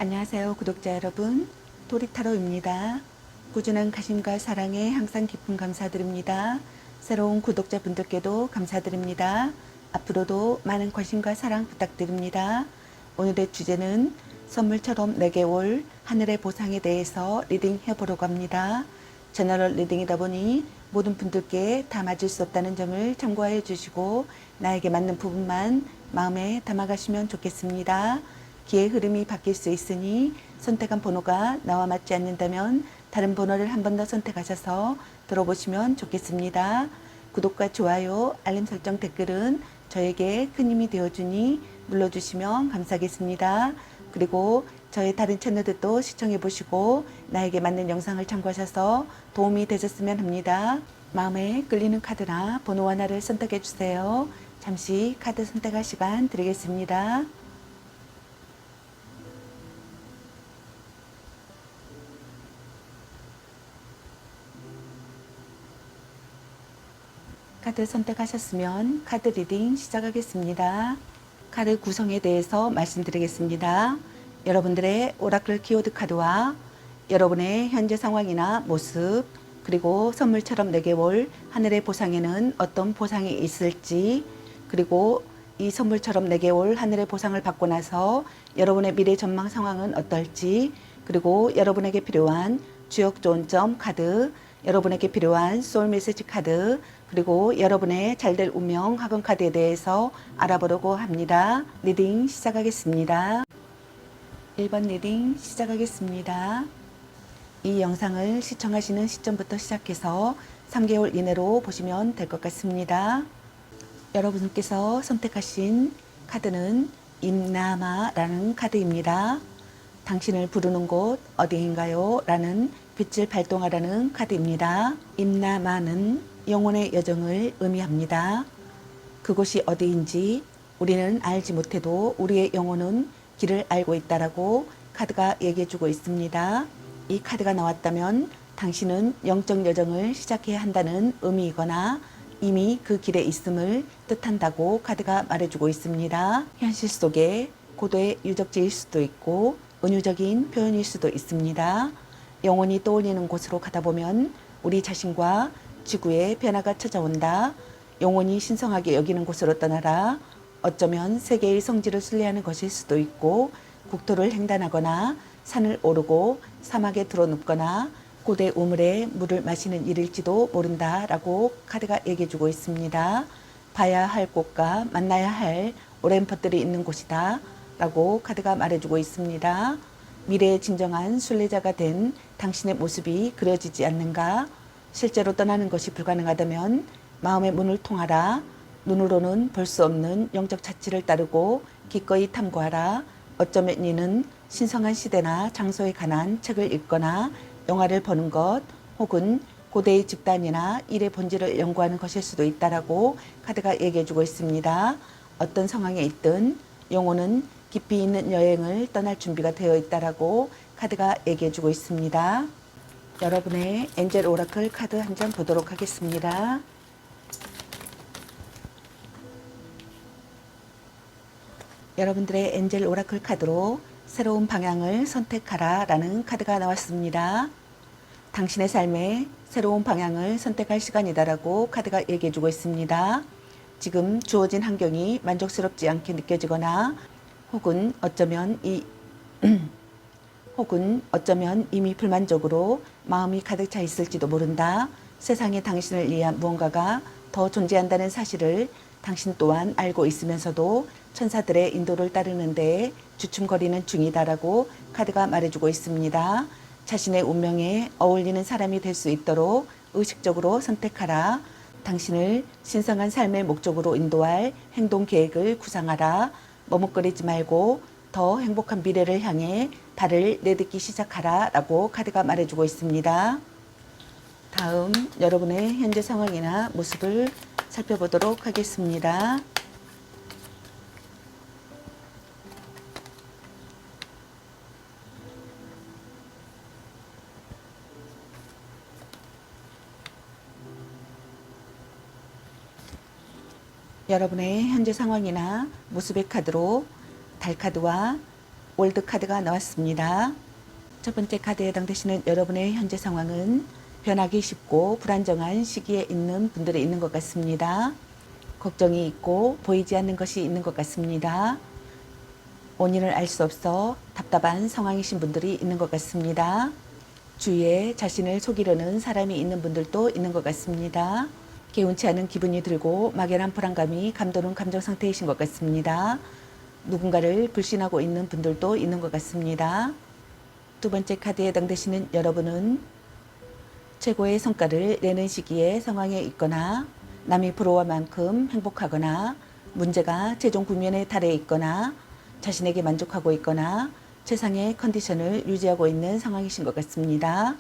안녕하세요, 구독자 여러분. 도리타로입니다. 꾸준한 관심과 사랑에 항상 깊은 감사드립니다. 새로운 구독자분들께도 감사드립니다. 앞으로도 많은 관심과 사랑 부탁드립니다. 오늘의 주제는 선물처럼 내게 올 하늘의 보상에 대해서 리딩 해보려고 합니다. 제너럴 리딩이다 보니 모든 분들께 다 맞을 수 없다는 점을 참고해 주시고 나에게 맞는 부분만 마음에 담아가시면 좋겠습니다. 기의 흐름이 바뀔 수 있으니 선택한 번호가 나와 맞지 않는다면 다른 번호를 한 번 더 선택하셔서 들어보시면 좋겠습니다. 구독과 좋아요, 알림 설정, 댓글은 저에게 큰 힘이 되어주니 눌러주시면 감사하겠습니다. 그리고 저의 다른 채널들도 시청해 보시고 나에게 맞는 영상을 참고하셔서 도움이 되셨으면 합니다. 마음에 끌리는 카드나 번호 하나를 선택해 주세요. 잠시 카드 선택할 시간 드리겠습니다. 카드 선택하셨으면 카드 리딩 시작하겠습니다. 카드 구성에 대해서 말씀드리겠습니다. 여러분들의 오라클 키워드 카드와 여러분의 현재 상황이나 모습, 그리고 선물처럼 내게 올 하늘의 보상에는 어떤 보상이 있을지, 그리고 이 선물처럼 내게 올 하늘의 보상을 받고 나서 여러분의 미래 전망 상황은 어떨지, 그리고 여러분에게 필요한 주역 좋은점 카드, 여러분에게 필요한 소울 메시지 카드, 그리고 여러분의 잘될 운명 학원 카드에 대해서 알아보려고 합니다. 리딩 시작하겠습니다. 1번 리딩 시작하겠습니다. 이 영상을 시청하시는 시점부터 시작해서 3개월 이내로 보시면 될 것 같습니다. 여러분께서 선택하신 카드는 임나마라는 카드입니다. 당신을 부르는 곳 어디인가요? 라는 빛을 발동하라는 카드입니다. 임나마는 영혼의 여정을 의미합니다. 그곳이 어디인지 우리는 알지 못해도 우리의 영혼은 길을 알고 있다라고 카드가 얘기해주고 있습니다. 이 카드가 나왔다면 당신은 영적 여정을 시작해야 한다는 의미이거나 이미 그 길에 있음을 뜻한다고 카드가 말해주고 있습니다. 현실 속에 고도의 유적지일 수도 있고 은유적인 표현일 수도 있습니다. 영혼이 떠올리는 곳으로 가다 보면 우리 자신과 지구에 변화가 찾아온다. 영혼이 신성하게 여기는 곳으로 떠나라. 어쩌면 세계의 성질을 순례하는 것일 수도 있고 국토를 횡단하거나 산을 오르고 사막에 들어눕거나 고대 우물에 물을 마시는 일일지도 모른다 라고 카드가 얘기해주고 있습니다. 봐야 할 곳과 만나야 할 오랜 것들이 있는 곳이다 라고 카드가 말해주고 있습니다. 미래의 진정한 순례자가 된 당신의 모습이 그려지지 않는가? 실제로 떠나는 것이 불가능하다면 마음의 문을 통하라. 눈으로는 볼 수 없는 영적 자취를 따르고 기꺼이 탐구하라. 어쩌면 이는 신성한 시대나 장소에 관한 책을 읽거나 영화를 보는 것 혹은 고대의 집단이나 일의 본질을 연구하는 것일 수도 있다라고 카드가 얘기해주고 있습니다. 어떤 상황에 있든 영혼은 깊이 있는 여행을 떠날 준비가 되어 있다라고 카드가 얘기해주고 있습니다. 여러분의 엔젤 오라클 카드 한 장 보도록 하겠습니다. 여러분들의 엔젤 오라클 카드로 새로운 방향을 선택하라 라는 카드가 나왔습니다. 당신의 삶에 새로운 방향을 선택할 시간이다라고 카드가 얘기해주고 있습니다. 지금 주어진 환경이 만족스럽지 않게 느껴지거나 혹은 어쩌면 이미 불만족으로 마음이 가득 차 있을지도 모른다. 세상에 당신을 위한 무언가가 더 존재한다는 사실을 당신 또한 알고 있으면서도 천사들의 인도를 따르는 데 주춤거리는 중이다라고 카드가 말해주고 있습니다. 자신의 운명에 어울리는 사람이 될 수 있도록 의식적으로 선택하라. 당신을 신성한 삶의 목적으로 인도할 행동 계획을 구상하라. 머뭇거리지 말고 더 행복한 미래를 향해 발을 내딛기 시작하라 라고 카드가 말해주고 있습니다. 다음 여러분의 현재 상황이나 모습을 살펴보도록 하겠습니다. 여러분의 현재 상황이나 모습의 카드로 달 카드와 월드 카드가 나왔습니다. 첫 번째 카드에 해당되시는 여러분의 현재 상황은 변하기 쉽고 불안정한 시기에 있는 분들이 있는 것 같습니다. 걱정이 있고 보이지 않는 것이 있는 것 같습니다. 원인을 알 수 없어 답답한 상황이신 분들이 있는 것 같습니다. 주위에 자신을 속이려는 사람이 있는 분들도 있는 것 같습니다. 개운치 않은 기분이 들고 막연한 불안감이 감도는 감정 상태이신 것 같습니다. 누군가를 불신하고 있는 분들도 있는 것 같습니다. 두 번째 카드에 해당되시는 여러분은 최고의 성과를 내는 시기에 상황에 있거나 남이 부러워할 만큼 행복하거나 문제가 최종 국면에 달해 있거나 자신에게 만족하고 있거나 최상의 컨디션을 유지하고 있는 상황이신 것 같습니다.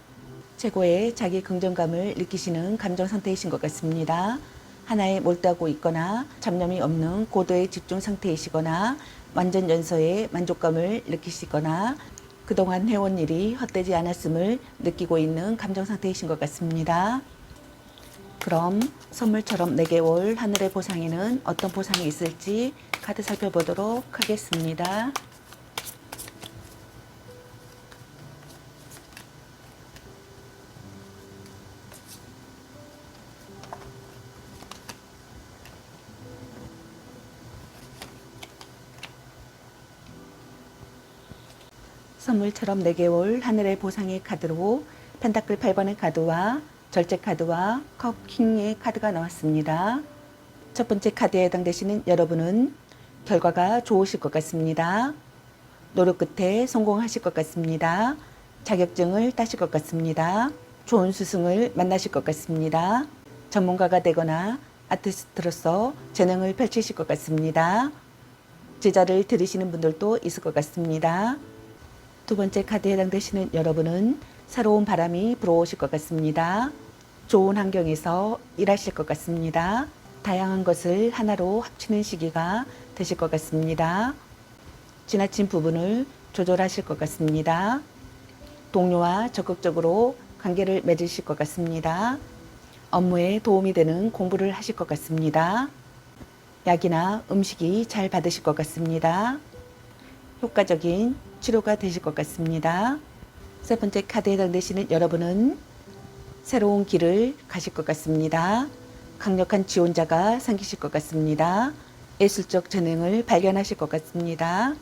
최고의 자기 긍정감을 느끼시는 감정 상태이신 것 같습니다. 하나에 몰두하고 있거나 잡념이 없는 고도의 집중 상태이시거나 완전 연소의 만족감을 느끼시거나 그동안 해온 일이 헛되지 않았음을 느끼고 있는 감정 상태이신 것 같습니다. 그럼 선물처럼 내게 올 하늘의 보상에는 어떤 보상이 있을지 카드 살펴보도록 하겠습니다. 선물처럼 내게 올 하늘의 보상의 카드로 펜타클 8번의 카드와 절제 카드와 컵 킹의 카드가 나왔습니다. 첫 번째 카드에 해당되시는 여러분은 결과가 좋으실 것 같습니다. 노력 끝에 성공하실 것 같습니다. 자격증을 따실 것 같습니다. 좋은 스승을 만나실 것 같습니다. 전문가가 되거나 아티스트로서 재능을 펼치실 것 같습니다. 제자를 들으시는 분들도 있을 것 같습니다. 두 번째 카드에 해당되시는 여러분은 새로운 바람이 불어오실 것 같습니다. 좋은 환경에서 일하실 것 같습니다. 다양한 것을 하나로 합치는 시기가 되실 것 같습니다. 지나친 부분을 조절하실 것 같습니다. 동료와 적극적으로 관계를 맺으실 것 같습니다. 업무에 도움이 되는 공부를 하실 것 같습니다. 약이나 음식이 잘 받으실 것 같습니다. 효과적인 치료가 되실 것 같습니다. 세 번째 카드에 해당되시는 여러분은 새로운 길을 가실 것 같습니다. 강력한 지원자가 생기실 것 같습니다. 예술적 재능을 발견하실 것 같습니다.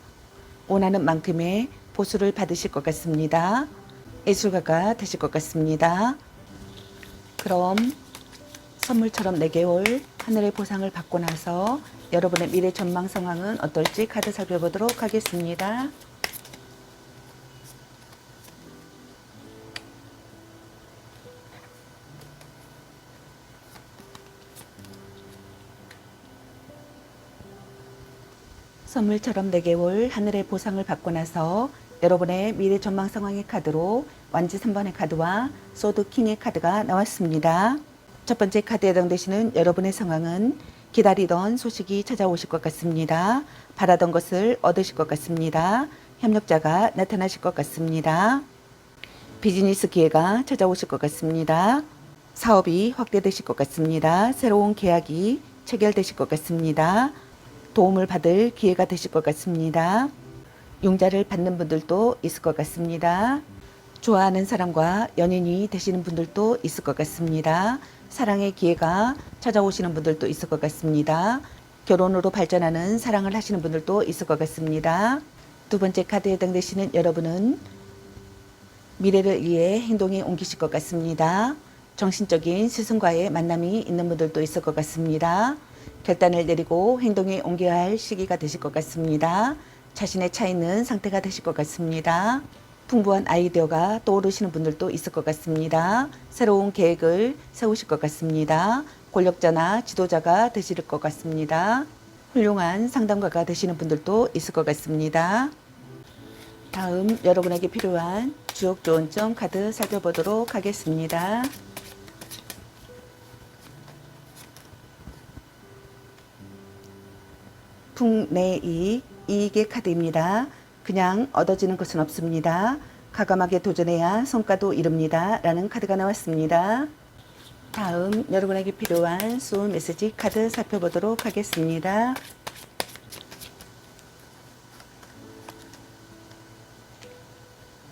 원하는 만큼의 보수를 받으실 것 같습니다. 예술가가 되실 것 같습니다. 그럼 선물처럼 내게 올 하늘의 보상을 받고 나서 여러분의 미래 전망 상황은 어떨지 카드 살펴보도록 하겠습니다. 선물처럼 내게 올 하늘의 보상을 받고 나서 여러분의 미래 전망 상황의 카드로 완지 3번의 카드와 소드 킹의 카드가 나왔습니다. 첫 번째 카드에 해당되시는 여러분의 상황은 기다리던 소식이 찾아오실 것 같습니다. 바라던 것을 얻으실 것 같습니다. 협력자가 나타나실 것 같습니다. 비즈니스 기회가 찾아오실 것 같습니다. 사업이 확대되실 것 같습니다. 새로운 계약이 체결되실 것 같습니다. 도움을 받을 기회가 되실 것 같습니다. 융자를 받는 분들도 있을 것 같습니다. 좋아하는 사람과 연인이 되시는 분들도 있을 것 같습니다. 사랑의 기회가 찾아오시는 분들도 있을 것 같습니다. 결혼으로 발전하는 사랑을 하시는 분들도 있을 것 같습니다. 두 번째 카드에 해당되시는 여러분은 미래를 위해 행동에 옮기실 것 같습니다. 정신적인 스승과의 만남이 있는 분들도 있을 것 같습니다. 결단을 내리고 행동에 옮겨야 할 시기가 되실 것 같습니다. 자신의 차 있는 상태가 되실 것 같습니다. 풍부한 아이디어가 떠오르시는 분들도 있을 것 같습니다. 새로운 계획을 세우실 것 같습니다. 권력자나 지도자가 되실 것 같습니다. 훌륭한 상담가가 되시는 분들도 있을 것 같습니다. 다음 여러분에게 필요한 주옥 좋은 점 카드 살펴보도록 하겠습니다. 풍내이 이익의 카드입니다. 그냥 얻어지는 것은 없습니다. 과감하게 도전해야 성과도 이룹니다. 라는 카드가 나왔습니다. 다음 여러분에게 필요한 소울 메시지 카드 살펴보도록 하겠습니다.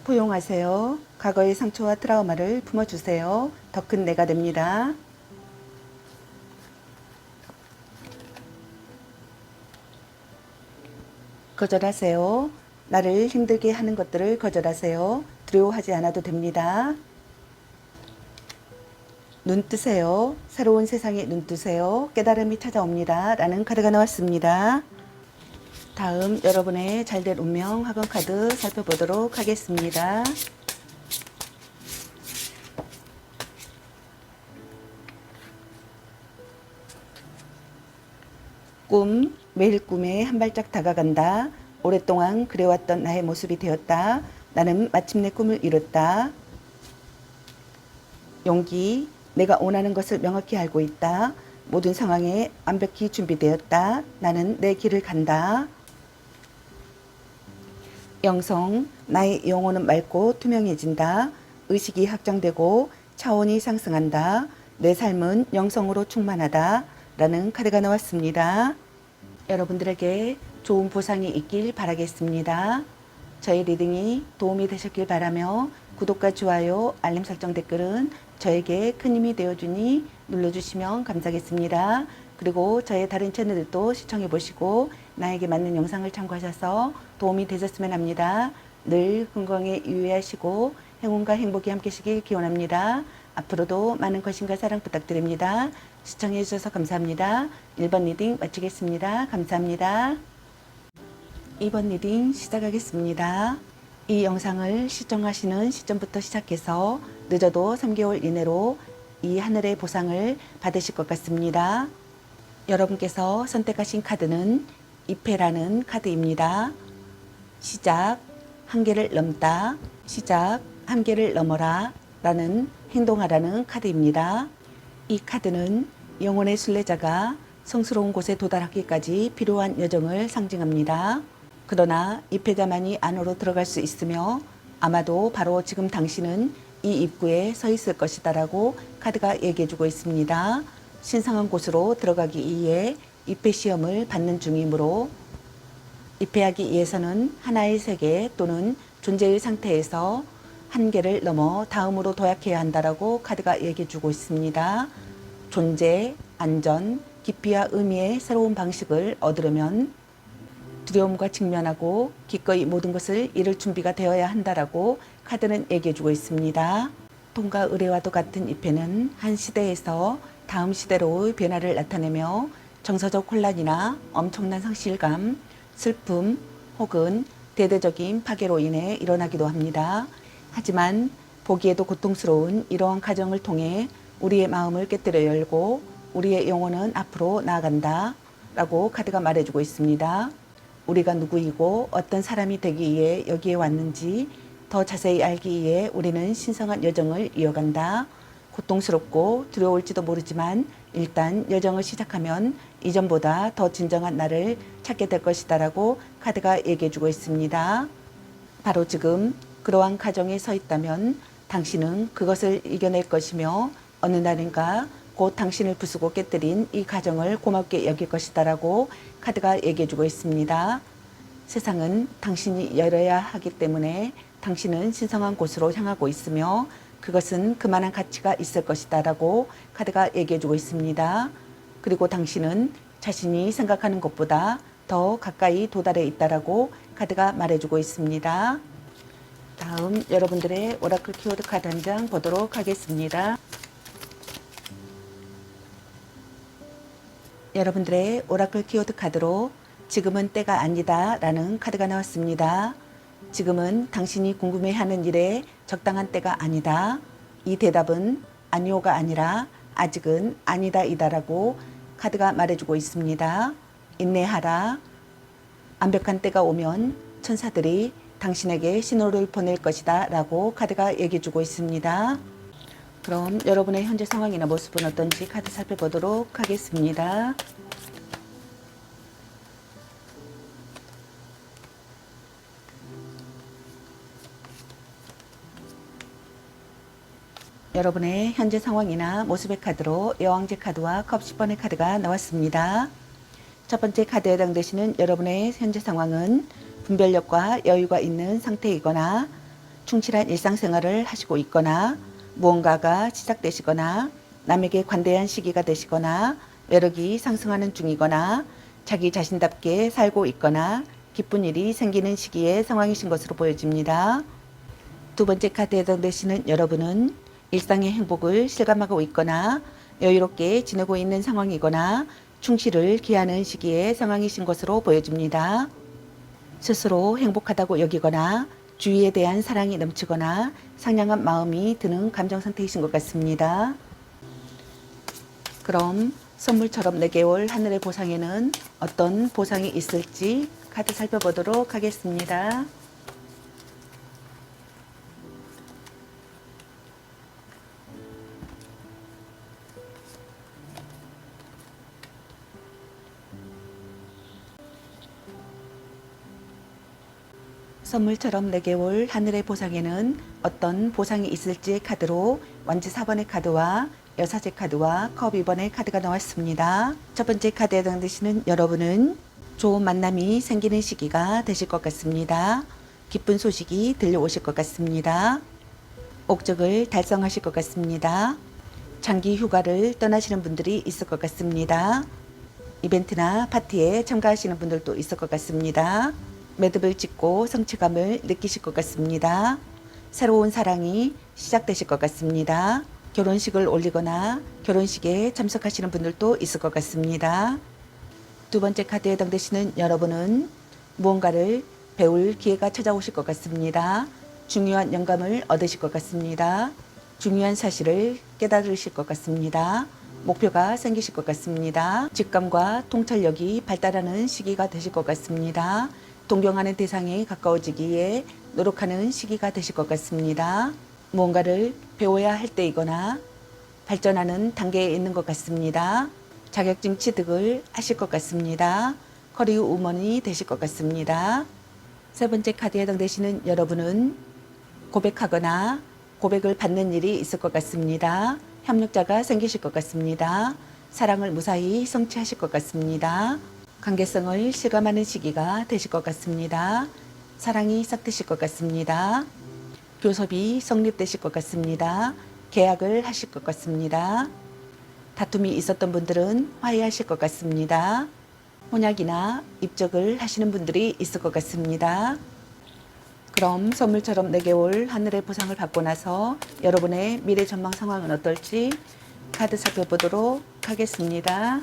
포용하세요. 과거의 상처와 트라우마를 품어주세요. 더 큰 내가 됩니다. 거절하세요. 나를 힘들게 하는 것들을 거절하세요. 두려워하지 않아도 됩니다. 눈 뜨세요. 새로운 세상에 눈 뜨세요. 깨달음이 찾아옵니다. 라는 카드가 나왔습니다. 다음 여러분의 잘될 운명 학원 카드 살펴보도록 하겠습니다. 꿈, 매일 꿈에 한 발짝 다가간다. 오랫동안 그래왔던 나의 모습이 되었다. 나는 마침내 꿈을 이뤘다. 용기, 내가 원하는 것을 명확히 알고 있다. 모든 상황에 완벽히 준비되었다. 나는 내 길을 간다. 영성, 나의 영혼은 맑고 투명해진다. 의식이 확장되고 차원이 상승한다. 내 삶은 영성으로 충만하다. 라는 카드가 나왔습니다. 여러분들에게 좋은 보상이 있길 바라겠습니다. 저의 리딩이 도움이 되셨길 바라며 구독과 좋아요, 알림 설정 댓글은 저에게 큰 힘이 되어주니 눌러주시면 감사하겠습니다. 그리고 저의 다른 채널들도 시청해 보시고 나에게 맞는 영상을 참고하셔서 도움이 되셨으면 합니다. 늘 건강에 유의하시고 행운과 행복이 함께시길 기원합니다. 앞으로도 많은 관심과 사랑 부탁드립니다. 시청해 주셔서 감사합니다. 1번 리딩 마치겠습니다. 감사합니다. 2번 리딩 시작하겠습니다. 이 영상을 시청하시는 시점부터 시작해서 늦어도 3개월 이내로 이 하늘의 보상을 받으실 것 같습니다. 여러분께서 선택하신 카드는 2패라는 카드입니다. 시작, 한계를 넘다. 시작, 한계를 넘어라. 라는 행동하라는 카드입니다. 이 카드는 영혼의 순례자가 성스러운 곳에 도달하기까지 필요한 여정을 상징합니다. 그러나 2패자만이 안으로 들어갈 수 있으며 아마도 바로 지금 당신은 이 입구에 서 있을 것이다 라고 카드가 얘기해주고 있습니다. 신성한 곳으로 들어가기 위해 2패 시험을 받는 중이므로 2패하기 위해서는 하나의 세계 또는 존재의 상태에서 한계를 넘어 다음으로 도약해야 한다라고 카드가 얘기해주고 있습니다. 존재, 안전, 깊이와 의미의 새로운 방식을 얻으려면 두려움과 직면하고 기꺼이 모든 것을 잃을 준비가 되어야 한다라고 카드는 얘기해주고 있습니다. 돈과 의뢰와도 같은 2패는 한 시대에서 다음 시대로의 변화를 나타내며 정서적 혼란이나 엄청난 상실감, 슬픔 혹은 대대적인 파괴로 인해 일어나기도 합니다. 하지만 보기에도 고통스러운 이러한 과정을 통해 우리의 마음을 깨뜨려 열고 우리의 영혼은 앞으로 나아간다 라고 카드가 말해주고 있습니다. 우리가 누구이고 어떤 사람이 되기 위해 여기에 왔는지 더 자세히 알기 위해 우리는 신성한 여정을 이어간다. 고통스럽고 두려울지도 모르지만 일단 여정을 시작하면 이전보다 더 진정한 나를 찾게 될 것이다 라고 카드가 얘기해주고 있습니다. 바로 지금 그러한 과정에 서 있다면 당신은 그것을 이겨낼 것이며 어느 날인가 곧 당신을 부수고 깨뜨린 이 과정을 고맙게 여길 것이다 라고 카드가 얘기해주고 있습니다. 세상은 당신이 열어야 하기 때문에 당신은 신성한 곳으로 향하고 있으며 그것은 그만한 가치가 있을 것이다 라고 카드가 얘기해주고 있습니다. 그리고 당신은 자신이 생각하는 것보다 더 가까이 도달해 있다라고 카드가 말해주고 있습니다. 다음 여러분들의 오라클 키워드 카드 한 장 보도록 하겠습니다. 여러분들의 오라클 키워드 카드로 지금은 때가 아니다 라는 카드가 나왔습니다. 지금은 당신이 궁금해하는 일에 적당한 때가 아니다. 이 대답은 아니오가 아니라 아직은 아니다 이다라고 카드가 말해주고 있습니다. 인내하라. 완벽한 때가 오면 천사들이 당신에게 신호를 보낼 것이다 라고 카드가 얘기해주고 있습니다. 그럼 여러분의 현재 상황이나 모습은 어떤지 카드 살펴보도록 하겠습니다. 여러분의 현재 상황이나 모습의 카드로 여왕제 카드와 컵 10번의 카드가 나왔습니다. 첫 번째 카드에 해당되시는 여러분의 현재 상황은 분별력과 여유가 있는 상태이거나 충실한 일상생활을 하시고 있거나 무언가가 시작되시거나 남에게 관대한 시기가 되시거나 매력이 상승하는 중이거나 자기 자신답게 살고 있거나 기쁜 일이 생기는 시기의 상황이신 것으로 보여집니다. 두 번째 카드에 해당되시는 여러분은 일상의 행복을 실감하고 있거나 여유롭게 지내고 있는 상황이거나 충실을 기하는 시기의 상황이신 것으로 보여집니다. 스스로 행복하다고 여기거나 주위에 대한 사랑이 넘치거나 상냥한 마음이 드는 감정 상태이신 것 같습니다. 그럼 선물처럼 4개월 하늘의 보상에는 어떤 보상이 있을지 카드 살펴보도록 하겠습니다. 선물처럼 4개월 하늘의 보상에는 어떤 보상이 있을지 카드로 완지 4번의 카드와 여사제 카드와 컵 2번의 카드가 나왔습니다. 첫 번째 카드에 해당되시는 여러분은 좋은 만남이 생기는 시기가 되실 것 같습니다. 기쁜 소식이 들려오실 것 같습니다. 목적을 달성하실 것 같습니다. 장기 휴가를 떠나시는 분들이 있을 것 같습니다. 이벤트나 파티에 참가하시는 분들도 있을 것 같습니다. 매듭을 짓고 성취감을 느끼실 것 같습니다. 새로운 사랑이 시작되실 것 같습니다. 결혼식을 올리거나 결혼식에 참석하시는 분들도 있을 것 같습니다. 두 번째 카드에 해당되시는 여러분은 무언가를 배울 기회가 찾아오실 것 같습니다. 중요한 영감을 얻으실 것 같습니다. 중요한 사실을 깨달으실 것 같습니다. 목표가 생기실 것 같습니다. 직감과 통찰력이 발달하는 시기가 되실 것 같습니다. 동경하는 대상에 가까워지기에 노력하는 시기가 되실 것 같습니다. 무언가를 배워야 할 때이거나 발전하는 단계에 있는 것 같습니다. 자격증 취득을 하실 것 같습니다. 커리어 우먼이 되실 것 같습니다. 세 번째 카드에 해당되시는 여러분은 고백하거나 고백을 받는 일이 있을 것 같습니다. 협력자가 생기실 것 같습니다. 사랑을 무사히 성취하실 것 같습니다. 관계성을 실감하는 시기가 되실 것 같습니다. 사랑이 싹트실 것 같습니다. 교섭이 성립되실 것 같습니다. 계약을 하실 것 같습니다. 다툼이 있었던 분들은 화해하실 것 같습니다. 혼약이나 입적을 하시는 분들이 있을 것 같습니다. 그럼 선물처럼 4개월 하늘의 보상을 받고 나서 여러분의 미래 전망 상황은 어떨지 카드 살펴보도록 하겠습니다.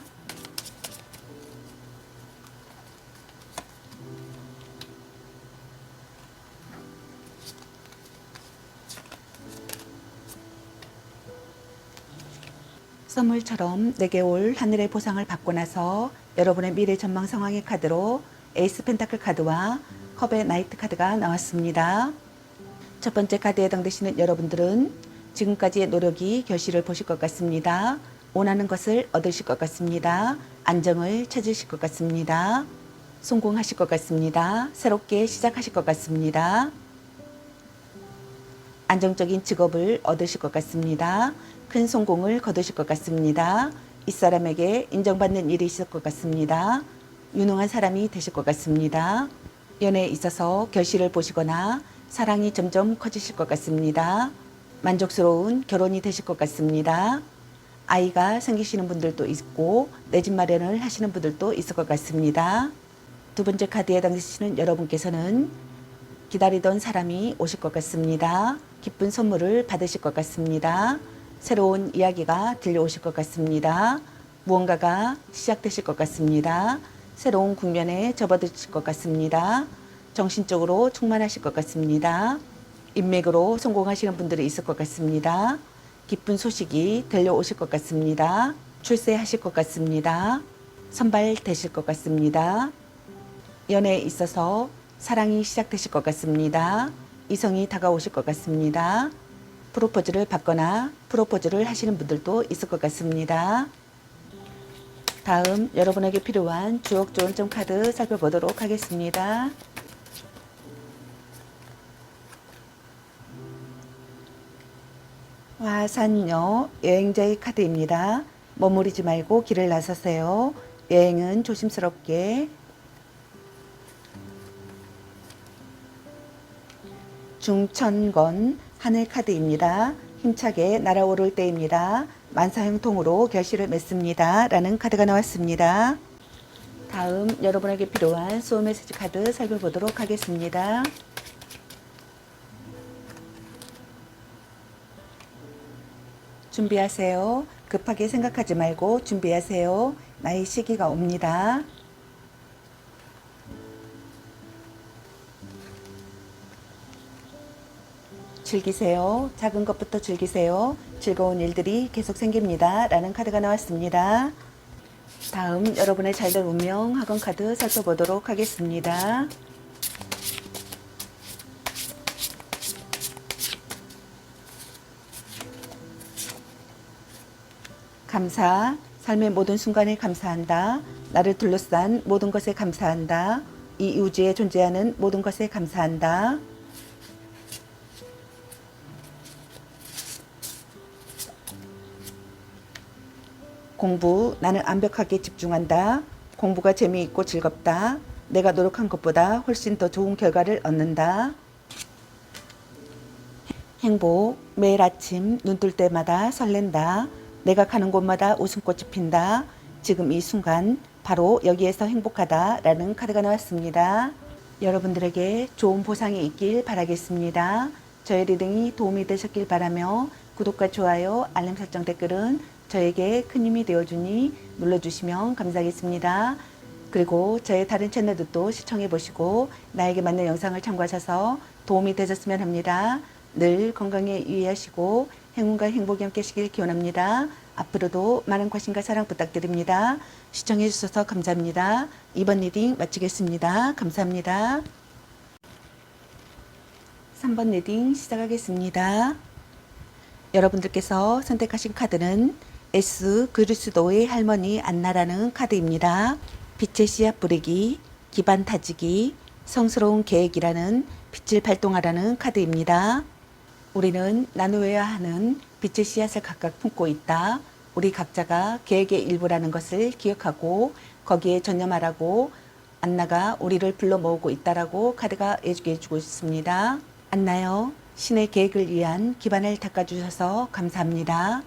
선물처럼 4개월 하늘의 보상을 받고 나서 여러분의 미래 전망 상황의 카드로 에이스 펜타클 카드와 컵의 나이트 카드가 나왔습니다. 첫 번째 카드에 해당되시는 여러분들은 지금까지의 노력이 결실을 보실 것 같습니다. 원하는 것을 얻으실 것 같습니다. 안정을 찾으실 것 같습니다. 성공하실 것 같습니다. 새롭게 시작하실 것 같습니다. 안정적인 직업을 얻으실 것 같습니다. 큰 성공을 거두실 것 같습니다. 이 사람에게 인정받는 일이 있을 것 같습니다. 유능한 사람이 되실 것 같습니다. 연애에 있어서 결실을 보시거나 사랑이 점점 커지실 것 같습니다. 만족스러운 결혼이 되실 것 같습니다. 아이가 생기시는 분들도 있고 내 집 마련을 하시는 분들도 있을 것 같습니다. 두 번째 카드에 해당되시는 여러분께서는 기다리던 사람이 오실 것 같습니다. 기쁜 선물을 받으실 것 같습니다. 새로운 이야기가 들려오실 것 같습니다. 무언가가 시작되실 것 같습니다. 새로운 국면에 접어드실 것 같습니다. 정신적으로 충만하실 것 같습니다. 인맥으로 성공하시는 분들이 있을 것 같습니다. 기쁜 소식이 들려오실 것 같습니다. 출세하실 것 같습니다. 선발되실 것 같습니다. 연애에 있어서 사랑이 시작되실 것 같습니다. 이성이 다가오실 것 같습니다. 프로포즈를 받거나 프로포즈를 하시는 분들도 있을 것 같습니다. 다음 여러분에게 필요한 주옥 조언점 카드 살펴보도록 하겠습니다. 화산요 여행자의 카드입니다. 머무르지 말고 길을 나서세요. 여행은 조심스럽게 중천건 하늘 카드입니다. 힘차게 날아오를 때입니다. 만사형통으로 결실을 맺습니다. 라는 카드가 나왔습니다. 다음 여러분에게 필요한 소울 메시지 카드 살펴보도록 하겠습니다. 준비하세요. 급하게 생각하지 말고 준비하세요. 나의 시기가 옵니다. 즐기세요. 작은 것부터 즐기세요. 즐거운 일들이 계속 생깁니다. 라는 카드가 나왔습니다. 다음 여러분의 잘될 운명 학원 카드 살펴보도록 하겠습니다. 감사, 삶의 모든 순간에 감사한다. 나를 둘러싼 모든 것에 감사한다. 이 우주에 존재하는 모든 것에 감사한다. 공부, 나는 완벽하게 집중한다. 공부가 재미있고 즐겁다. 내가 노력한 것보다 훨씬 더 좋은 결과를 얻는다. 행복, 매일 아침 눈 뜰 때마다 설렌다. 내가 가는 곳마다 웃음꽃이 핀다. 지금 이 순간 바로 여기에서 행복하다. 라는 카드가 나왔습니다. 여러분들에게 좋은 보상이 있길 바라겠습니다. 저의 리딩이 도움이 되셨길 바라며 구독과 좋아요, 알림 설정 댓글은 저에게 큰 힘이 되어주니 눌러주시면 감사하겠습니다. 그리고 저의 다른 채널들도 시청해 보시고 나에게 맞는 영상을 참고하셔서 도움이 되셨으면 합니다. 늘 건강에 유의하시고 행운과 행복이 함께 하시길 기원합니다. 앞으로도 많은 관심과 사랑 부탁드립니다. 시청해 주셔서 감사합니다. 이번 리딩 마치겠습니다. 감사합니다. 3번 리딩 시작하겠습니다. 여러분들께서 선택하신 카드는 S 그리스도의 할머니 안나라는 카드입니다. 빛의 씨앗 뿌리기, 기반 다지기, 성스러운 계획이라는 빛을 발동하라는 카드입니다. 우리는 나누어야 하는 빛의 씨앗을 각각 품고 있다. 우리 각자가 계획의 일부라는 것을 기억하고 거기에 전념하라고 안나가 우리를 불러 모으고 있다라고 카드가 얘기해 주고 있습니다. 안나요, 신의 계획을 위한 기반을 닦아주셔서 감사합니다.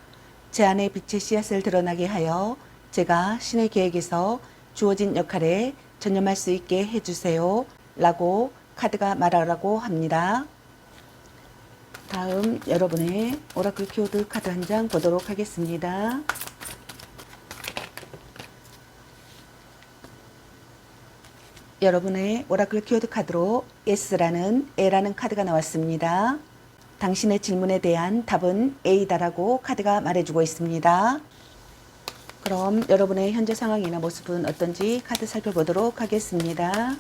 제 안에 빛의 씨앗을 드러나게 하여 제가 신의 계획에서 주어진 역할에 전념할 수 있게 해주세요. 라고 카드가 말하라고 합니다. 다음 여러분의 오라클 키워드 카드 한 장 보도록 하겠습니다. 여러분의 오라클 키워드 카드로 S라는 A라는 카드가 나왔습니다. 당신의 질문에 대한 답은 A다라고 카드가 말해주고 있습니다. 그럼 여러분의 현재 상황이나 모습은 어떤지 카드 살펴보도록 하겠습니다.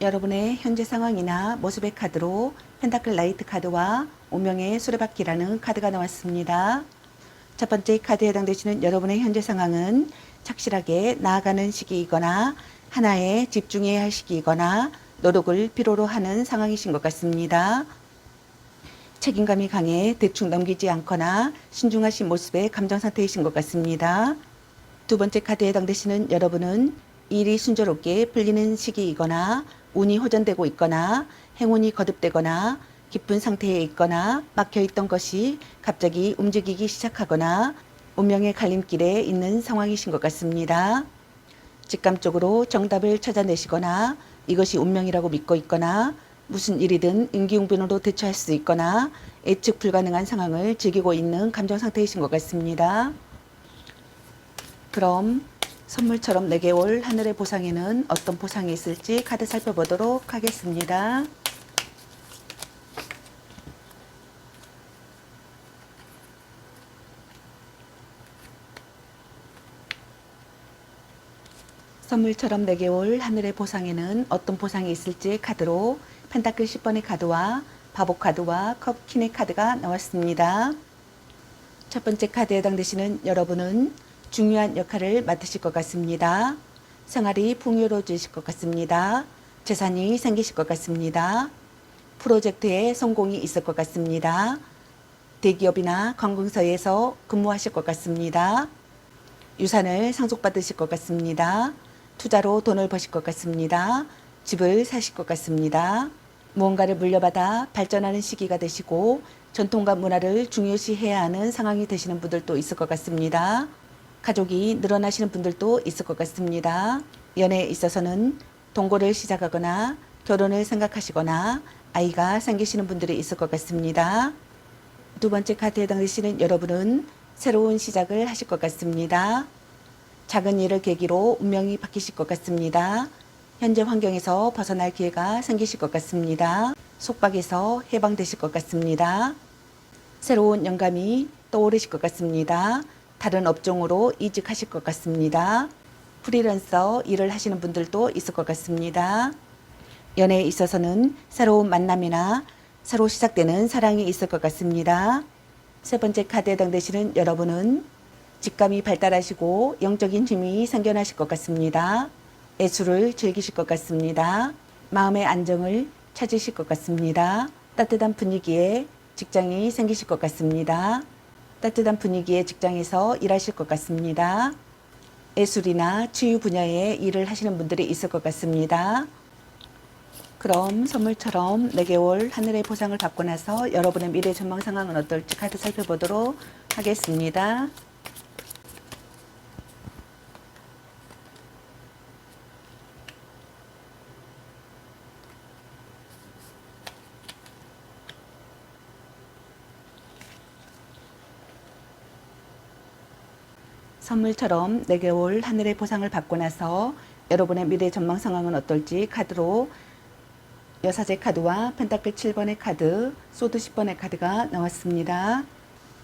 여러분의 현재 상황이나 모습의 카드로 펜타클 라이트 카드와 운명의 수레바퀴라는 카드가 나왔습니다. 첫 번째 카드에 해당되시는 여러분의 현재 상황은 착실하게 나아가는 시기이거나 하나에 집중해야 할 시기이거나 노력을 필요로 하는 상황이신 것 같습니다. 책임감이 강해 대충 넘기지 않거나 신중하신 모습의 감정 상태이신 것 같습니다. 두 번째 카드에 해당되시는 여러분은 일이 순조롭게 풀리는 시기이거나 운이 호전되고 있거나 행운이 거듭되거나 기쁜 상태에 있거나 막혀있던 것이 갑자기 움직이기 시작하거나 운명의 갈림길에 있는 상황이신 것 같습니다. 직감적으로 정답을 찾아내시거나 이것이 운명이라고 믿고 있거나 무슨 일이든 임기응변으로 대처할 수 있거나 예측 불가능한 상황을 즐기고 있는 감정 상태이신 것 같습니다. 그럼 선물처럼 내게 올 하늘의 보상에는 어떤 보상이 있을지 카드 살펴보도록 하겠습니다. 선물처럼 내게 올 하늘의 보상에는 어떤 보상이 있을지 카드로 펜타클 10번의 카드와 바보 카드와 컵 퀸의 카드가 나왔습니다. 첫 번째 카드에 해당되시는 여러분은 중요한 역할을 맡으실 것 같습니다. 생활이 풍요로워지실 것 같습니다. 재산이 생기실 것 같습니다. 프로젝트에 성공이 있을 것 같습니다. 대기업이나 관공서에서 근무하실 것 같습니다. 유산을 상속받으실 것 같습니다. 투자로 돈을 버실 것 같습니다. 집을 사실 것 같습니다. 무언가를 물려받아 발전하는 시기가 되시고 전통과 문화를 중요시해야 하는 상황이 되시는 분들도 있을 것 같습니다. 가족이 늘어나시는 분들도 있을 것 같습니다. 연애에 있어서는 동거를 시작하거나 결혼을 생각하시거나 아이가 생기시는 분들이 있을 것 같습니다. 두 번째 카드에 해당되시는 여러분은 새로운 시작을 하실 것 같습니다. 작은 일을 계기로 운명이 바뀌실 것 같습니다. 현재 환경에서 벗어날 기회가 생기실 것 같습니다. 속박에서 해방되실 것 같습니다. 새로운 영감이 떠오르실 것 같습니다. 다른 업종으로 이직하실 것 같습니다. 프리랜서 일을 하시는 분들도 있을 것 같습니다. 연애에 있어서는 새로운 만남이나 새로 시작되는 사랑이 있을 것 같습니다. 세 번째 카드에 해당되시는 여러분은 직감이 발달하시고 영적인 힘이 생겨나실 것 같습니다. 예술을 즐기실 것 같습니다. 마음의 안정을 찾으실 것 같습니다. 따뜻한 분위기에 직장이 생기실 것 같습니다. 따뜻한 분위기의 직장에서 일하실 것 같습니다. 예술이나 치유 분야의 일을 하시는 분들이 있을 것 같습니다. 그럼 선물처럼 4개월 하늘의 보상을 받고 나서 여러분의 미래 전망 상황은 어떨지 카드 살펴보도록 하겠습니다. 선물처럼 4개월 하늘의 보상을 받고 나서 여러분의 미래 전망 상황은 어떨지 카드로 여사제 카드와 펜타클 7번의 카드, 소드 10번의 카드가 나왔습니다.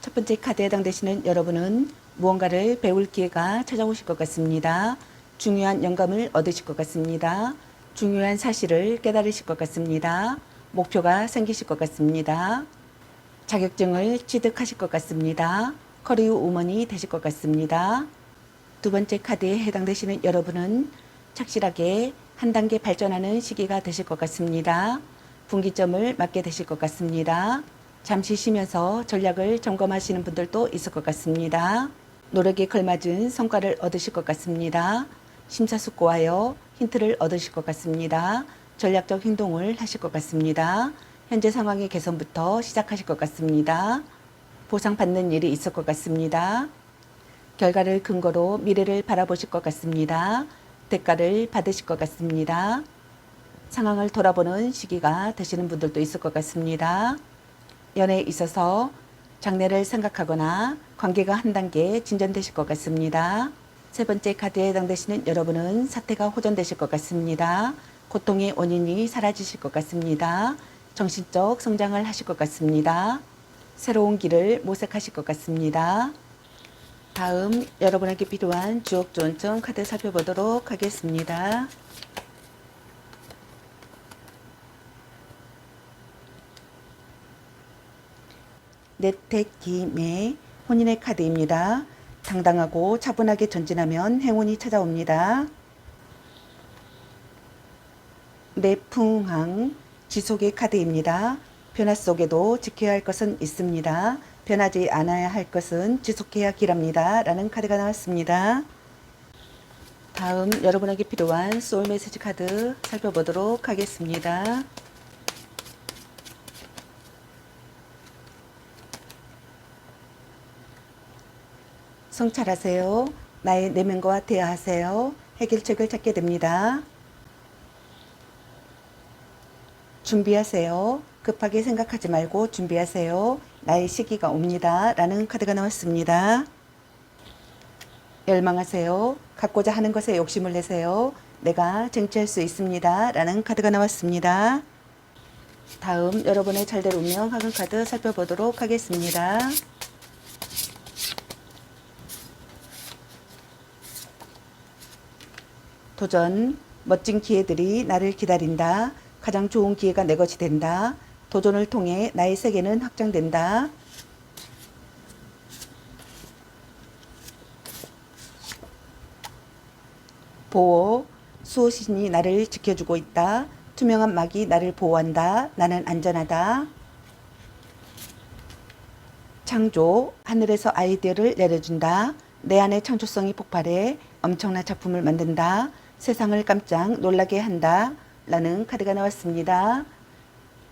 첫 번째 카드에 해당되시는 여러분은 무언가를 배울 기회가 찾아오실 것 같습니다. 중요한 영감을 얻으실 것 같습니다. 중요한 사실을 깨달으실 것 같습니다. 목표가 생기실 것 같습니다. 자격증을 취득하실 것 같습니다. 커리어 우먼이 되실 것 같습니다. 두 번째 카드에 해당되시는 여러분은 착실하게 한 단계 발전하는 시기가 되실 것 같습니다. 분기점을 맞게 되실 것 같습니다. 잠시 쉬면서 전략을 점검하시는 분들도 있을 것 같습니다. 노력에 걸맞은 성과를 얻으실 것 같습니다. 심사숙고하여 힌트를 얻으실 것 같습니다. 전략적 행동을 하실 것 같습니다. 현재 상황의 개선부터 시작하실 것 같습니다. 보상받는 일이 있을 것 같습니다. 결과를 근거로 미래를 바라보실 것 같습니다. 대가를 받으실 것 같습니다. 상황을 돌아보는 시기가 되시는 분들도 있을 것 같습니다. 연애에 있어서 장래를 생각하거나 관계가 한 단계 진전되실 것 같습니다. 세 번째 카드에 해당되시는 여러분은 사태가 호전되실 것 같습니다. 고통의 원인이 사라지실 것 같습니다. 정신적 성장을 하실 것 같습니다. 새로운 길을 모색하실 것 같습니다. 다음 여러분에게 필요한 주옥 조언점 카드 살펴보도록 하겠습니다. 내택기매 혼인의 카드입니다. 당당하고 차분하게 전진하면 행운이 찾아옵니다. 내풍항 지속의 카드입니다. 변화 속에도 지켜야 할 것은 있습니다. 변하지 않아야 할 것은 지속해야 길합니다. 라는 카드가 나왔습니다. 다음 여러분에게 필요한 소울 메시지 카드 살펴보도록 하겠습니다. 성찰하세요. 나의 내면과 대화하세요. 해결책을 찾게 됩니다. 준비하세요. 급하게 생각하지 말고 준비하세요. 나의 시기가 옵니다. 라는 카드가 나왔습니다. 열망하세요. 갖고자 하는 것에 욕심을 내세요. 내가 쟁취할 수 있습니다. 라는 카드가 나왔습니다. 다음 여러분의 잘될 운명 화금 카드 살펴보도록 하겠습니다. 도전, 멋진 기회들이 나를 기다린다. 가장 좋은 기회가 내 것이 된다. 도전을 통해 나의 세계는 확장된다. 보호, 수호신이 나를 지켜주고 있다. 투명한 막이 나를 보호한다. 나는 안전하다. 창조, 하늘에서 아이디어를 내려준다. 내 안의 창조성이 폭발해 엄청난 작품을 만든다. 세상을 깜짝 놀라게 한다. 라는 카드가 나왔습니다.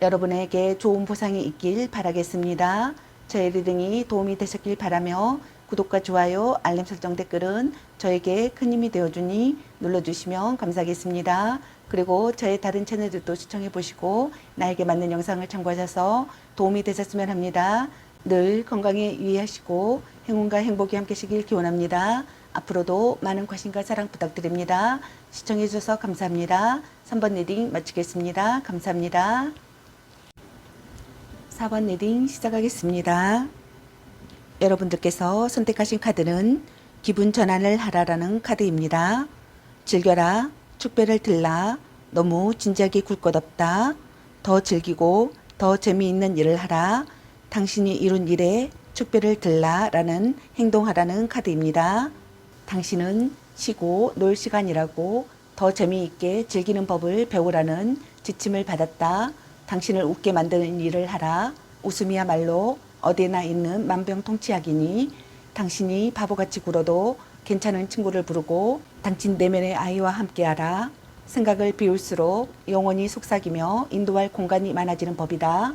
여러분에게 좋은 보상이 있길 바라겠습니다. 저의 리딩이 도움이 되셨길 바라며 구독과 좋아요, 알림 설정, 댓글은 저에게 큰 힘이 되어주니 눌러주시면 감사하겠습니다. 그리고 저의 다른 채널들도 시청해 보시고 나에게 맞는 영상을 참고하셔서 도움이 되셨으면 합니다. 늘 건강에 유의하시고 행운과 행복이 함께시길 기원합니다. 앞으로도 많은 관심과 사랑 부탁드립니다. 시청해 주셔서 감사합니다. 3번 리딩 마치겠습니다. 감사합니다. 4번 리딩 시작하겠습니다. 여러분들께서 선택하신 카드는 기분 전환을 하라라는 카드입니다. 즐겨라, 축배를 들라, 너무 진지하게 굴 것 없다, 더 즐기고 더 재미있는 일을 하라, 당신이 이룬 일에 축배를 들라 라는 행동하라는 카드입니다. 당신은 쉬고 놀 시간이라고 더 재미있게 즐기는 법을 배우라는 지침을 받았다. 당신을 웃게 만드는 일을 하라. 웃음이야말로 어디나 있는 만병통치약이니 당신이 바보같이 굴어도 괜찮은 친구를 부르고 당신 내면의 아이와 함께하라. 생각을 비울수록 영원히 속삭이며 인도할 공간이 많아지는 법이다.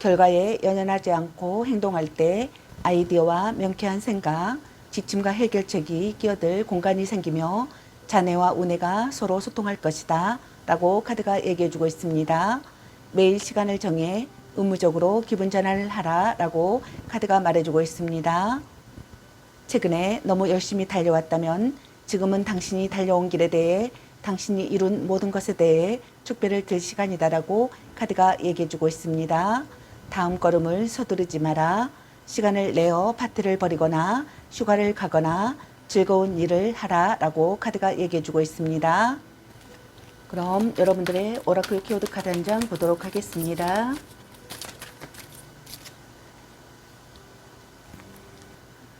결과에 연연하지 않고 행동할 때 아이디어와 명쾌한 생각, 지침과 해결책이 끼어들 공간이 생기며 자네와 우네가 서로 소통할 것이다 라고 카드가 얘기해주고 있습니다. 매일 시간을 정해 의무적으로 기분 전환을 하라 라고 카드가 말해주고 있습니다. 최근에 너무 열심히 달려왔다면 지금은 당신이 달려온 길에 대해 당신이 이룬 모든 것에 대해 축배를 들 시간이다 라고 카드가 얘기해주고 있습니다. 다음 걸음을 서두르지 마라. 시간을 내어 파티를 벌이거나 휴가를 가거나 즐거운 일을 하라 라고 카드가 얘기해주고 있습니다. 그럼 여러분들의 오라클 키워드 카드 한 장 보도록 하겠습니다.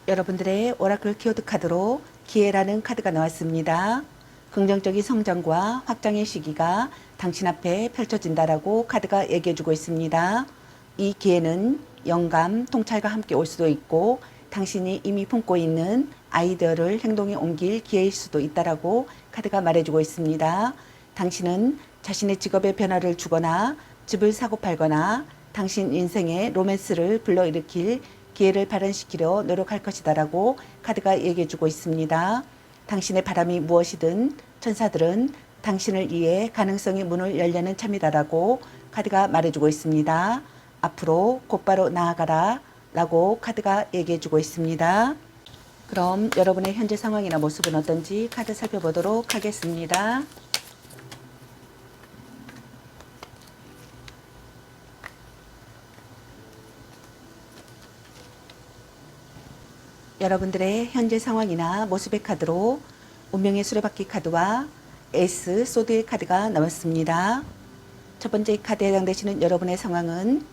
여러분들의 오라클 키워드 카드로 기회라는 카드가 나왔습니다. 긍정적인 성장과 확장의 시기가 당신 앞에 펼쳐진다라고 카드가 얘기해주고 있습니다. 이 기회는 영감, 통찰과 함께 올 수도 있고 당신이 이미 품고 있는 아이디어를 행동에 옮길 기회일 수도 있다라고 카드가 말해주고 있습니다. 당신은 자신의 직업에 변화를 주거나 집을 사고 팔거나 당신 인생의 로맨스를 불러일으킬 기회를 발현시키려 노력할 것이다 라고 카드가 얘기해주고 있습니다. 당신의 바람이 무엇이든 천사들은 당신을 위해 가능성의 문을 열려는 참이다 라고 카드가 말해주고 있습니다. 앞으로 곧바로 나아가라 라고 카드가 얘기해주고 있습니다. 그럼 여러분의 현재 상황이나 모습은 어떤지 카드 살펴보도록 하겠습니다. 여러분들의 현재 상황이나 모습의 카드로 운명의 수레바퀴 카드와 에이스 소드의 카드가 나왔습니다. 첫 번째 카드에 해당되시는 여러분의 상황은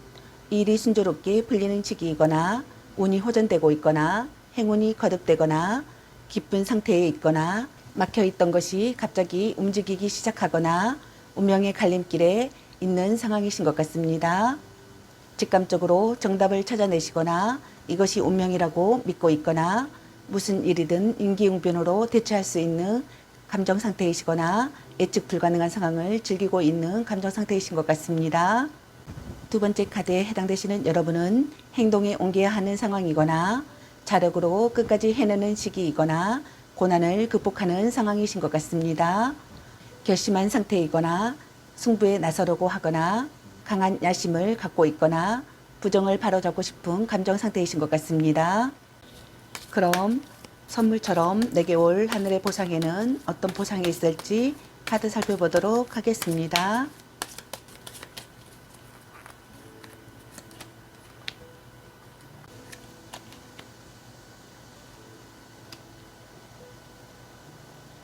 일이 순조롭게 풀리는 시기이거나 운이 호전되고 있거나 행운이 거듭되거나 기쁜 상태에 있거나 막혀있던 것이 갑자기 움직이기 시작하거나 운명의 갈림길에 있는 상황이신 것 같습니다. 직감적으로 정답을 찾아내시거나 이것이 운명이라고 믿고 있거나 무슨 일이든 임기응변으로 대처할 수 있는 감정 상태이시거나 예측 불가능한 상황을 즐기고 있는 감정 상태이신 것 같습니다. 두 번째 카드에 해당되시는 여러분은 행동에 옮겨야 하는 상황이거나 자력으로 끝까지 해내는 시기이거나 고난을 극복하는 상황이신 것 같습니다. 결심한 상태이거나 승부에 나서려고 하거나 강한 야심을 갖고 있거나 부정을 바로잡고 싶은 감정 상태이신 것 같습니다. 그럼 선물처럼 내게 올 하늘의 보상에는 어떤 보상이 있을지 카드 살펴보도록 하겠습니다.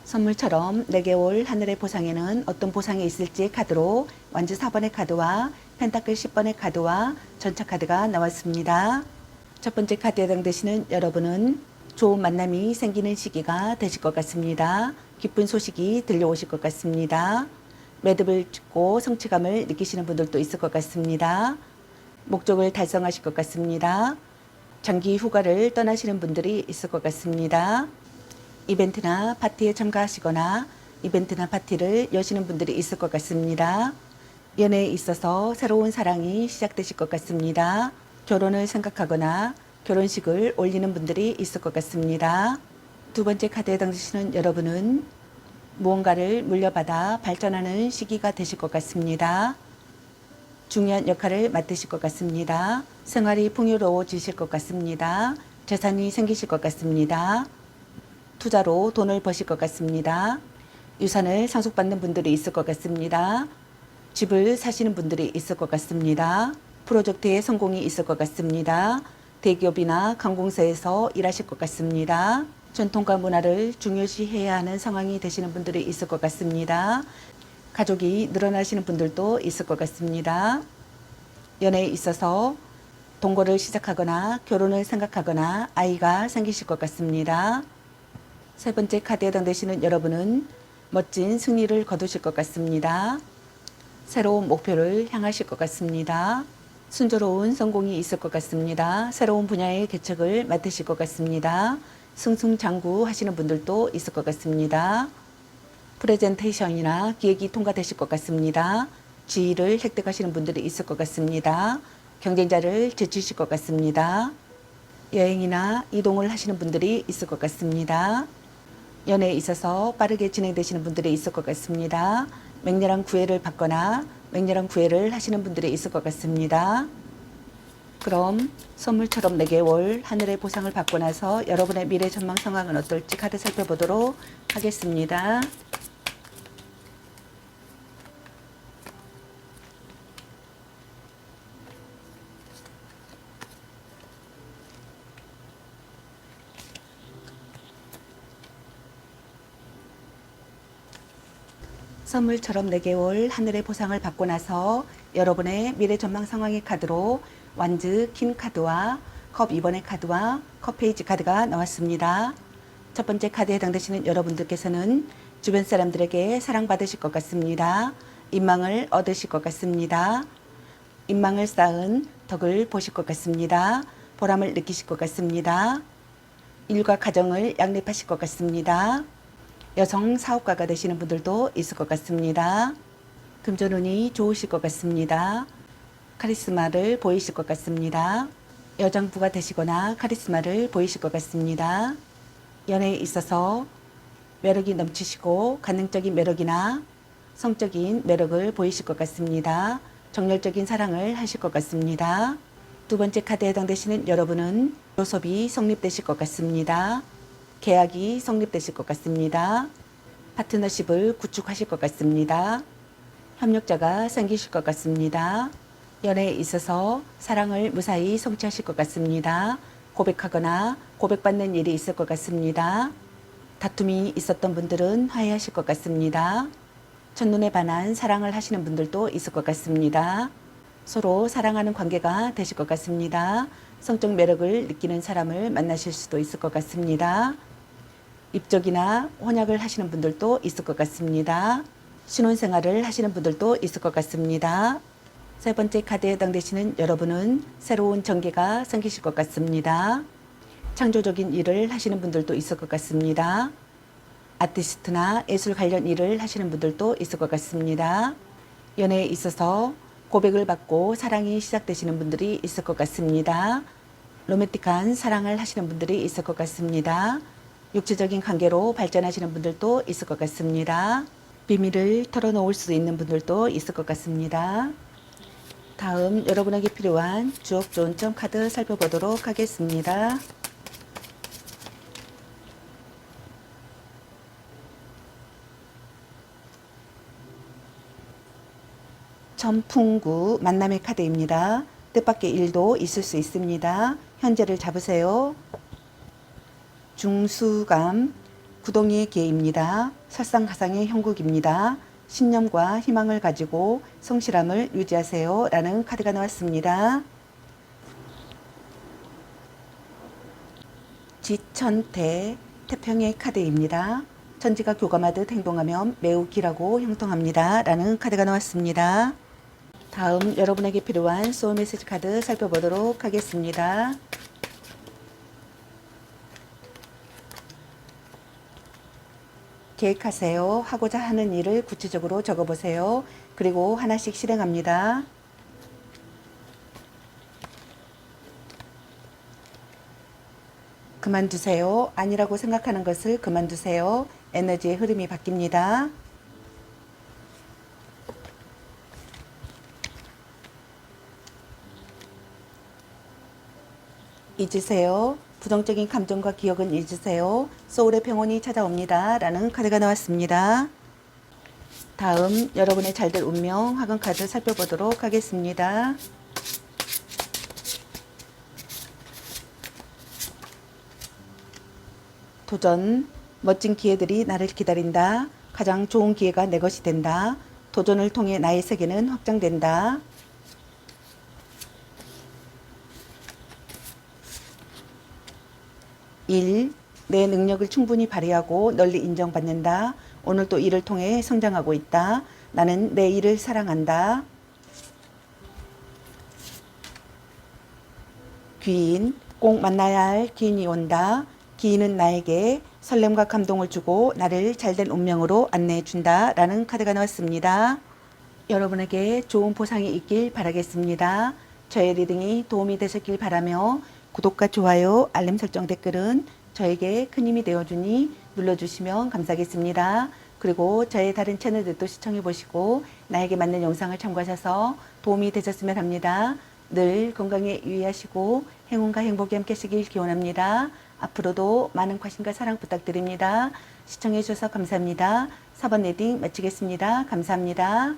선물처럼 내게 올 하늘의 보상에는 어떤 보상이 있을지 카드로 완주 4번의 카드와 펜타클 10번의 카드와 전차 카드가 나왔습니다. 첫 번째 카드에 해당되시는 여러분은 좋은 만남이 생기는 시기가 되실 것 같습니다. 기쁜 소식이 들려오실 것 같습니다. 매듭을 짓고 성취감을 느끼시는 분들도 있을 것 같습니다. 목적을 달성하실 것 같습니다. 장기 휴가를 떠나시는 분들이 있을 것 같습니다. 이벤트나 파티에 참가하시거나 이벤트나 파티를 여시는 분들이 있을 것 같습니다. 연애에 있어서 새로운 사랑이 시작되실 것 같습니다. 결혼을 생각하거나 결혼식을 올리는 분들이 있을 것 같습니다. 두 번째 카드에 해당되시는 여러분은 무언가를 물려받아 발전하는 시기가 되실 것 같습니다. 중요한 역할을 맡으실 것 같습니다. 생활이 풍요로워지실 것 같습니다. 재산이 생기실 것 같습니다. 투자로 돈을 버실 것 같습니다. 유산을 상속받는 분들이 있을 것 같습니다. 집을 사시는 분들이 있을 것 같습니다. 프로젝트에 성공이 있을 것 같습니다. 대기업이나 관공서에서 일하실 것 같습니다. 전통과 문화를 중요시해야 하는 상황이 되시는 분들이 있을 것 같습니다. 가족이 늘어나시는 분들도 있을 것 같습니다. 연애에 있어서 동거를 시작하거나 결혼을 생각하거나 아이가 생기실 것 같습니다. 세 번째 카드에 해당되시는 여러분은 멋진 승리를 거두실 것 같습니다. 새로운 목표를 향하실 것 같습니다. 순조로운 성공이 있을 것 같습니다. 새로운 분야의 개척을 맡으실 것 같습니다. 승승장구 하시는 분들도 있을 것 같습니다. 프레젠테이션이나 기획이 통과되실 것 같습니다. 지위를 획득하시는 분들이 있을 것 같습니다. 경쟁자를 제치실 것 같습니다. 여행이나 이동을 하시는 분들이 있을 것 같습니다. 연애에 있어서 빠르게 진행되시는 분들이 있을 것 같습니다. 맹렬한 구애를 받거나 맹렬한 구애를 하시는 분들이 있을 것 같습니다. 그럼 선물처럼 내게 올 하늘의 보상을 받고 나서 여러분의 미래 전망 상황은 어떨지 카드 살펴보도록 하겠습니다. 선물처럼 내게 올 하늘의 보상을 받고 나서 여러분의 미래 전망 상황의 카드로 완즈, 퀸 카드와 컵 2번의 카드와 컵 페이지 카드가 나왔습니다. 첫 번째 카드에 해당되시는 여러분들께서는 주변 사람들에게 사랑받으실 것 같습니다. 인망을 얻으실 것 같습니다. 인망을 쌓은 덕을 보실 것 같습니다. 보람을 느끼실 것 같습니다. 일과 가정을 양립하실 것 같습니다. 여성 사업가가 되시는 분들도 있을 것 같습니다. 금전운이 좋으실 것 같습니다. 카리스마를 보이실 것 같습니다. 여장부가 되시거나 카리스마를 보이실 것 같습니다. 연애에 있어서 매력이 넘치시고 관능적인 매력이나 성적인 매력을 보이실 것 같습니다. 정열적인 사랑을 하실 것 같습니다. 두 번째 카드에 해당되시는 여러분은 교섭이 성립되실 것 같습니다. 계약이 성립되실 것 같습니다. 파트너십을 구축하실 것 같습니다. 협력자가 생기실 것 같습니다. 연애에 있어서 사랑을 무사히 성취하실 것 같습니다. 고백하거나 고백받는 일이 있을 것 같습니다. 다툼이 있었던 분들은 화해하실 것 같습니다. 첫눈에 반한 사랑을 하시는 분들도 있을 것 같습니다. 서로 사랑하는 관계가 되실 것 같습니다. 성적 매력을 느끼는 사람을 만나실 수도 있을 것 같습니다. 입적이나 혼약을 하시는 분들도 있을 것 같습니다. 신혼생활을 하시는 분들도 있을 것 같습니다. 세 번째 카드에 해당되시는 여러분은 새로운 전개가 생기실 것 같습니다. 창조적인 일을 하시는 분들도 있을 것 같습니다. 아티스트나 예술 관련 일을 하시는 분들도 있을 것 같습니다. 연애에 있어서 고백을 받고 사랑이 시작되시는 분들이 있을 것 같습니다. 로맨틱한 사랑을 하시는 분들이 있을 것 같습니다. 육체적인 관계로 발전하시는 분들도 있을 것 같습니다. 비밀을 털어놓을 수 있는 분들도 있을 것 같습니다. 다음 여러분에게 필요한 주옥 좋은 점 카드 살펴보도록 하겠습니다. 천풍구 만남의 카드입니다. 뜻밖의 일도 있을 수 있습니다. 현재를 잡으세요. 중수감 구동이의 기회입니다. 설상가상의 형국입니다. 신념과 희망을 가지고 성실함을 유지하세요 라는 카드가 나왔습니다. 지천태 태평의 카드입니다. 천지가 교감하듯 행동하면 매우 길하고 형통합니다 라는 카드가 나왔습니다. 다음 여러분에게 필요한 소울 메시지 카드 살펴보도록 하겠습니다. 계획하세요. 하고자 하는 일을 구체적으로 적어보세요. 그리고 하나씩 실행합니다. 그만두세요. 아니라고 생각하는 것을 그만두세요. 에너지의 흐름이 바뀝니다. 잊으세요. 부정적인 감정과 기억은 잊으세요. 소울의 평온이 찾아옵니다. 라는 카드가 나왔습니다. 다음 여러분의 잘될 운명 화금 카드 살펴보도록 하겠습니다. 도전, 멋진 기회들이 나를 기다린다. 가장 좋은 기회가 내 것이 된다. 도전을 통해 나의 세계는 확장된다. 일, 내 능력을 충분히 발휘하고 널리 인정받는다. 오늘도 일을 통해 성장하고 있다. 나는 내 일을 사랑한다. 귀인, 꼭 만나야 할 기인이 온다. 기인은 나에게 설렘과 감동을 주고 나를 잘된 운명으로 안내해 준다. 라는 카드가 나왔습니다. 여러분에게 좋은 보상이 있길 바라겠습니다. 저의 리딩이 도움이 되셨길 바라며 구독과 좋아요, 알림 설정 댓글은 저에게 큰 힘이 되어주니 눌러주시면 감사하겠습니다. 그리고 저의 다른 채널들도 시청해 보시고 나에게 맞는 영상을 참고하셔서 도움이 되셨으면 합니다. 늘 건강에 유의하시고 행운과 행복이 함께 하시길 기원합니다. 앞으로도 많은 관심과 사랑 부탁드립니다. 시청해 주셔서 감사합니다. 4번 리딩 마치겠습니다. 감사합니다.